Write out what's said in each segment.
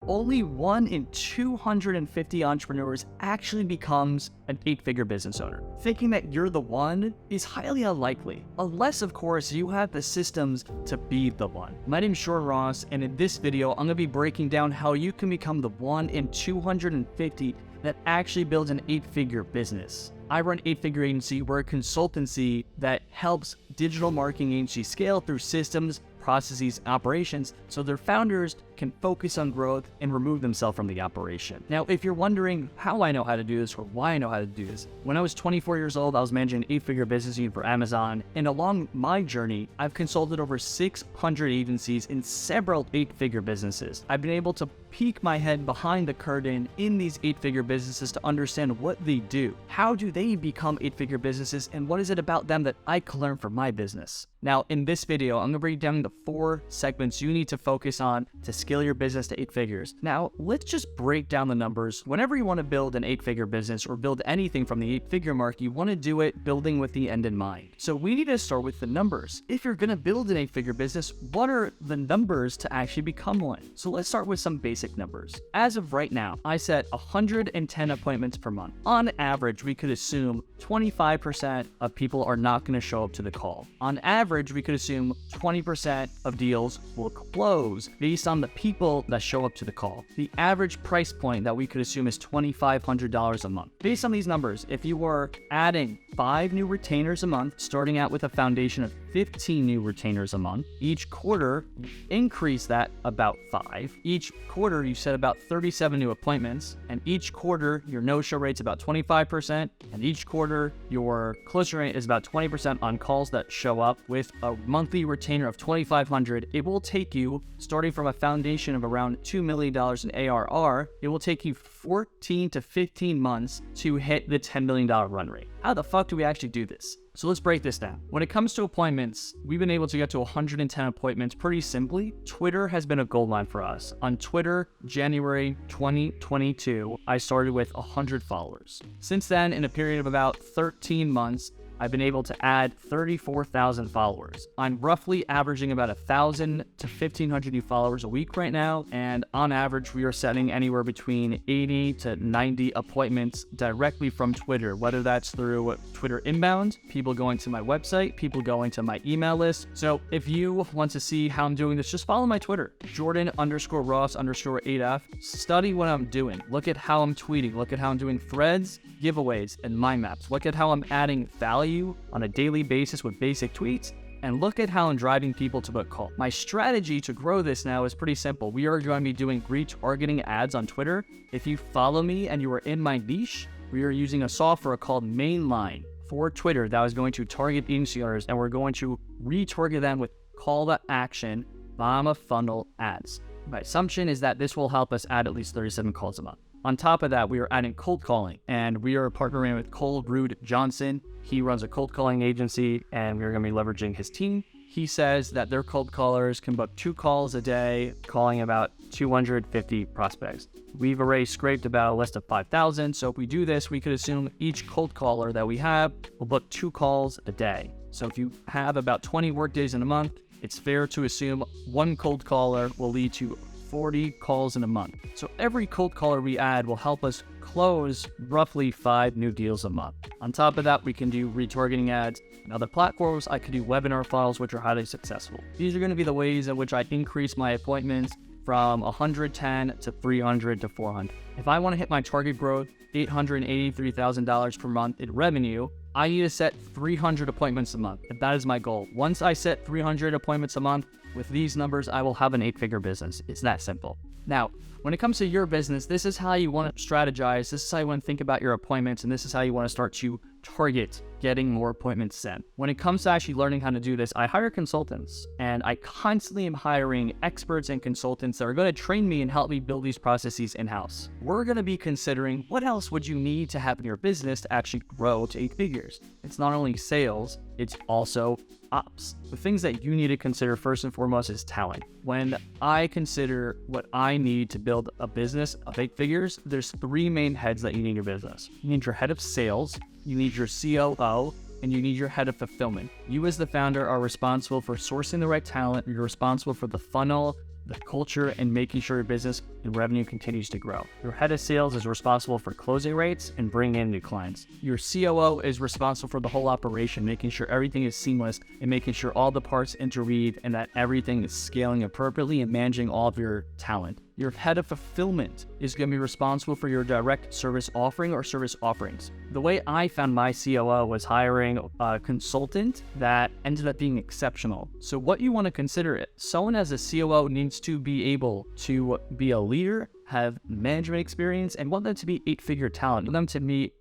only 1 in 250 entrepreneurs actually becomes an 8-figure business owner. Thinking that you're the one is highly unlikely, unless of course you have the systems to be the one. My name's Sean Ross, and in this video, I'm gonna be breaking down how you can become the 1 in 250 that actually builds an 8-figure business. I run 8-figure agency. We're a consultancy that helps digital marketing agencies scale through systems, processes, and operations so their founders can focus on growth and remove themselves from the operation. Now, if you're wondering how I know how to do this or why I know how to do this, when I was 24 years old, I was managing an 8-figure business unit for Amazon. And along my journey, I've consulted over 600 agencies in several 8-figure businesses. I've been able to peek my head behind the curtain in these 8-figure businesses to understand what they do. How do they become 8-figure businesses, and what is it about them that I can learn from my business? Now, in this video, I'm gonna break down the 4 segments you need to focus on to scale your business to 8 figures. Now, let's just break down the numbers. Whenever you wanna build an 8-figure business or build anything from the 8-figure mark, you wanna do it building with the end in mind. So we need to start with the numbers. If you're gonna build an 8-figure business, what are the numbers to actually become one? So let's start with some basic numbers. As of right now, I set 110 appointments per month. On average, we could assume 25% of people are not gonna show up to the call. On average, we could assume 20% of deals will close based on the people that show up to the call. The average price point that we could assume is $2,500 a month. Based on these numbers, if you were adding 5 new retainers a month, starting out with a foundation of 15 new retainers a month, each quarter, increase that about 5. Each quarter, you set about 37 new appointments, and each quarter, your no-show rate's about 25%, and each quarter, your closure rate is about 20% on calls that show up. With a monthly retainer of $2,500, it will take you, starting from a foundation of around $2 million in ARR, it will take you 14 to 15 months to hit the $10 million run rate. How the fuck do we actually do this? So let's break this down. When it comes to appointments, we've been able to get to 110 appointments pretty simply. Twitter has been a gold line for us. On Twitter, January 2022, I started with 100 followers. Since then, in a period of about 13 months, I've been able to add 34,000 followers. I'm roughly averaging about 1,000 to 1,500 new followers a week right now, and on average, we are setting anywhere between 80 to 90 appointments directly from Twitter, whether that's through Twitter inbound, people going to my website, people going to my email list. So if you want to see how I'm doing this, just follow my Twitter, Jordan_Ross_8F. Study what I'm doing. Look at how I'm tweeting. Look at how I'm doing threads, giveaways, and mind maps. Look at how I'm adding value on a daily basis with basic tweets, and look at how I'm driving people to book call. My strategy to grow this now is pretty simple. We are going to be doing retargeting ads on Twitter. If you follow me and you are in my niche, we are using a software called Mainline for Twitter that is going to target agency owners, and we're going to retarget them with call to action, bottom of funnel ads. My assumption is that this will help us add at least 37 calls a month. On top of that, we are adding cold calling, and we are partnering with Cold Rude Johnson. He runs a cold calling agency, and we're going to be leveraging his team. He says that their cold callers can book 2 calls a day, calling about 250 prospects. We've already scraped about a list of 5,000. So if we do this, we could assume each cold caller that we have will book 2 calls a day. So if you have about 20 work days in a month, it's fair to assume 1 cold caller will lead to 40 calls in a month. So every cold caller we add will help us close roughly 5 new deals a month. On top of that, we can do retargeting ads and other platforms. I could do webinar funnels, which are highly successful. These are going to be the ways in which I increase my appointments from 110 to 300 to 400. If I want to hit my target growth, $883,000 per month in revenue, I need to set 300 appointments a month. And that is my goal. Once I set 300 appointments a month, with these numbers, I will have an 8-figure business. It's that simple. Now, when it comes to your business, this is how you want to strategize. This is how you want to think about your appointments, and this is how you want to start to target getting more appointments set. When it comes to actually learning how to do this, I hire consultants, and I constantly am hiring experts and consultants that are going to train me and help me build these processes in-house. We're going to be considering what else would you need to have in your business to actually grow to 8 figures. It's not only sales, it's also ops. The things that you need to consider first and foremost is talent. When I consider what I need to build a business of 8 figures, there's 3 main heads that you need in your business. You need your head of sales, you need your COO, and you need your head of fulfillment. You as the founder are responsible for sourcing the right talent. You're responsible for the funnel, the culture, and making sure your business and revenue continues to grow. Your head of sales is responsible for closing rates and bringing in new clients. Your COO is responsible for the whole operation, making sure everything is seamless and making sure all the parts interweave and that everything is scaling appropriately and managing all of your talent. Your head of fulfillment is going to be responsible for your direct service offering or service offerings. The way I found my COO was hiring a consultant that ended up being exceptional. So what you want to consider, someone as a COO needs to be able to be a leader, have management experience, and want them to be 8-figure talent. You want them to be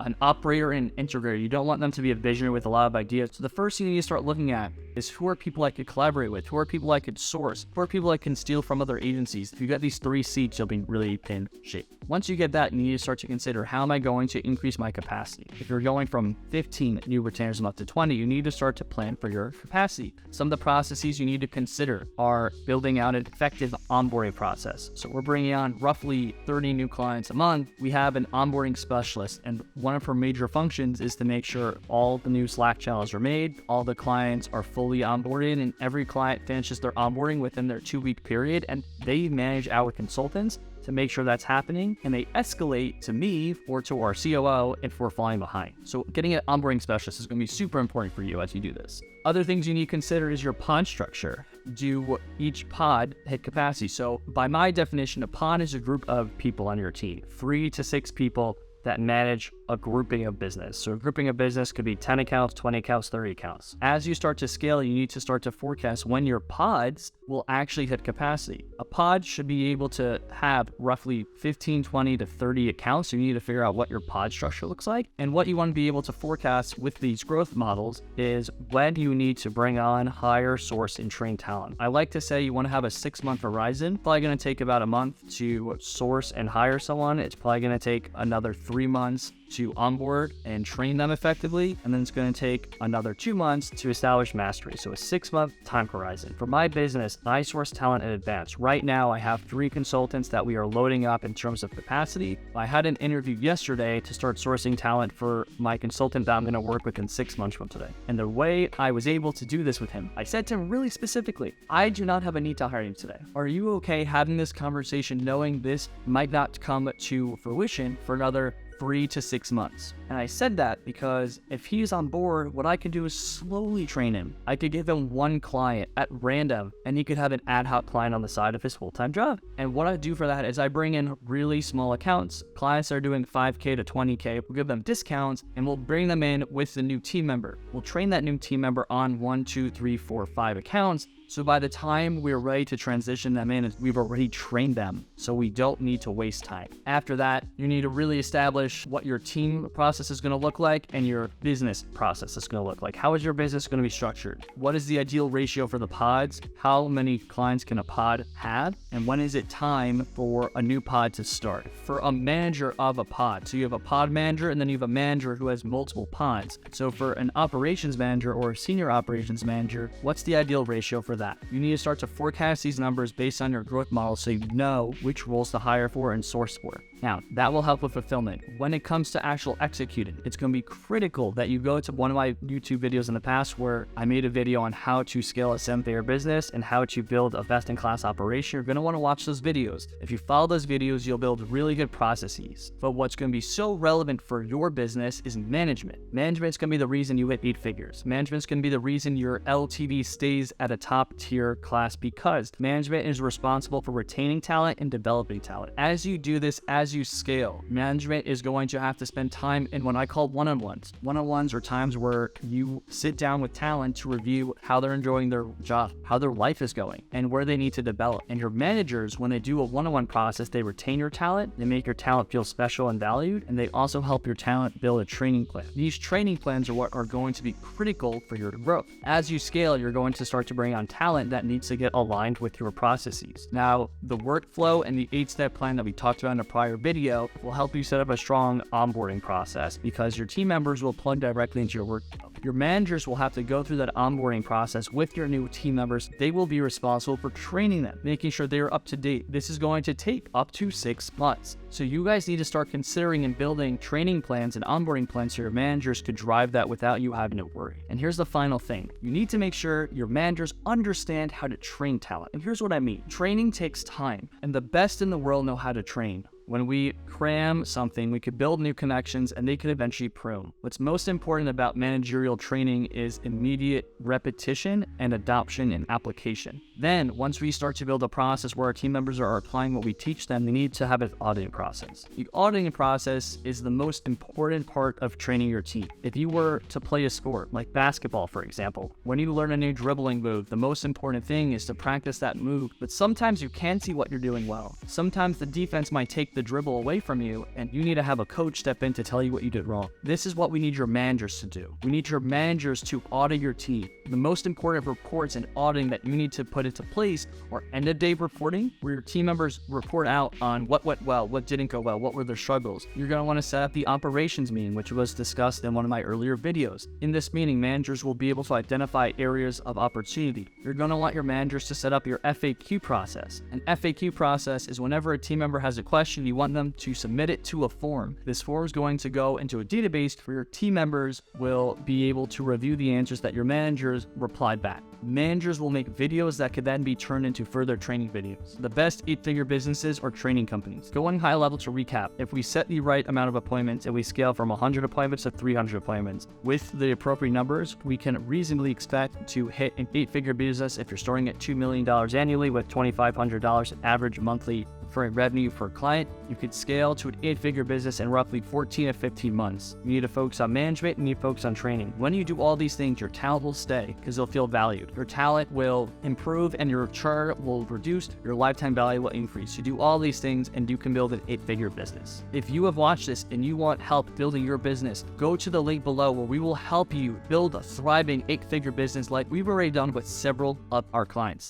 an operator and integrator. You don't want them to be a visionary with a lot of ideas. So the first thing you need to start looking at is who are people I could collaborate with? Who are people I could source? Who are people I can steal from other agencies? If you got these 3 seats, you'll be really in shape. Once you get that, you need to start to consider, how am I going to increase my capacity? If you're going from 15 new retainers a month to 20, you need to start to plan for your capacity. Some of the processes you need to consider are building out an effective onboarding process. So we're bringing on roughly 30 new clients a month. We have an onboarding specialist, and one of her major functions is to make sure all the new Slack channels are made, all the clients are fully onboarded, and every client finishes their onboarding within their 2-week period, and they manage our consultants to make sure that's happening, and they escalate to me or to our COO if we're falling behind. So getting an onboarding specialist is going to be super important for you as you do this. Other things you need to consider is your pod structure. Do each pod hit capacity? So by my definition, a pod is a group of people on your team, 3 to 6 people that manage a grouping of business. So a grouping of business could be 10 accounts, 20 accounts, 30 accounts. As you start to scale, you need to start to forecast when your pods will actually hit capacity. A pod should be able to have roughly 15, 20 to 30 accounts. So you need to figure out what your pod structure looks like. And what you want to be able to forecast with these growth models is when you need to bring on, hire, source, and train talent. I like to say you want to have a 6-month horizon. Probably going to take about a month to source and hire someone. It's probably going to take another 3 months to onboard and train them effectively, and then it's going to take another 2 months to establish mastery. So a 6-month time horizon. For my business, I source talent in advance. Right now, I have 3 consultants that we are loading up in terms of capacity. I had an interview yesterday to start sourcing talent for my consultant that I'm going to work with in 6 months from today. And the way I was able to do this with him, I said to him really specifically, I do not have a need to hire you today. Are you okay having this conversation knowing this might not come to fruition for another 3 to 6 months? And I said that because if he's on board, what I can do is slowly train him. I could give him 1 client at random, and he could have an ad hoc client on the side of his full-time job. And what I do for that is I bring in really small accounts. Clients that are doing 5K to 20K, we'll give them discounts, and we'll bring them in with the new team member. We'll train that new team member on 1, 2, 3, 4, 5 accounts. So by the time we're ready to transition them in, we've already trained them, so we don't need to waste time. After that, you need to really establish what your team process is going to look like and your business process is going to look like. How is your business going to be structured? What is the ideal ratio for the pods? How many clients can a pod have? And when is it time for a new pod to start? For a manager of a pod, so you have a pod manager and then you have a manager who has multiple pods. So for an operations manager or a senior operations manager, what's the ideal ratio for that? You need to start to forecast these numbers based on your growth model so you know which roles to hire for and source for. Now, that will help with fulfillment. When it comes to actual executing, it's going to be critical that you go to one of my YouTube videos in the past where I made a video on how to scale a 7-figure business and how to build a best-in-class operation. You're going to want to watch those videos. If you follow those videos, you'll build really good processes. But what's going to be so relevant for your business is management. Management's going to be the reason you hit 8 figures. Management's going to be the reason your LTV stays at a top-tier class because management is responsible for retaining talent and developing talent. As you do this, as you scale, management is going to have to spend time in what I call one-on-ones. One-on-ones are times where you sit down with talent to review how they're enjoying their job, how their life is going, and where they need to develop. And your managers, when they do a one-on-one process, they retain your talent, they make your talent feel special and valued, and they also help your talent build a training plan. These training plans are what are going to be critical for your growth. As you scale, you're going to start to bring on talent that needs to get aligned with your processes. Now, the workflow and the 8-step plan that we talked about in a prior video will help you set up a strong onboarding process because your team members will plug directly into your workflow. Your managers will have to go through that onboarding process with your new team members. They will be responsible for training them, making sure they are up to date. This is going to take up to 6 months. So you guys need to start considering and building training plans and onboarding plans so your managers could drive that without you having to worry. And here's the final thing. You need to make sure your managers understand how to train talent. And here's what I mean. Training takes time, and the best in the world know how to train. When we cram something, we could build new connections and they could eventually prune. What's most important about managerial training is immediate repetition and adoption and application. Then, once we start to build a process where our team members are applying what we teach them, they need to have an auditing process. The auditing process is the most important part of training your team. If you were to play a sport, like basketball, for example, when you learn a new dribbling move, the most important thing is to practice that move. But sometimes you can't see what you're doing well. Sometimes the defense might take the dribble away from you, and you need to have a coach step in to tell you what you did wrong. This is what we need your managers to do. We need your managers to audit your team. The most important reports and auditing that you need to put into place are end-of-day reporting, where your team members report out on what went well, what didn't go well, what were their struggles. You're going to want to set up the operations meeting, which was discussed in one of my earlier videos. In this meeting, managers will be able to identify areas of opportunity. You're going to want your managers to set up your FAQ process. An FAQ process is whenever a team member has a question, you want them to submit it to a form. This form is going to go into a database where your team members will be able to review the answers that your managers replied back. Managers will make videos that could then be turned into further training videos. The best 8-figure businesses are training companies. Going high level to recap, if we set the right amount of appointments and we scale from 100 appointments to 300 appointments with the appropriate numbers, we can reasonably expect to hit an 8-figure business if you're starting at $2 million annually with $2,500 average monthly for revenue per client. You could scale to an 8-figure business in roughly 14 to 15 months. You need to focus on management and you need to focus on training. When you do all these things, your talent will stay because they'll feel valued. Your talent will improve and your churn will reduce. Your lifetime value will increase. You do all these things and you can build an 8-figure business. If you have watched this and you want help building your business, go to the link below where we will help you build a thriving 8-figure business like we've already done with several of our clients.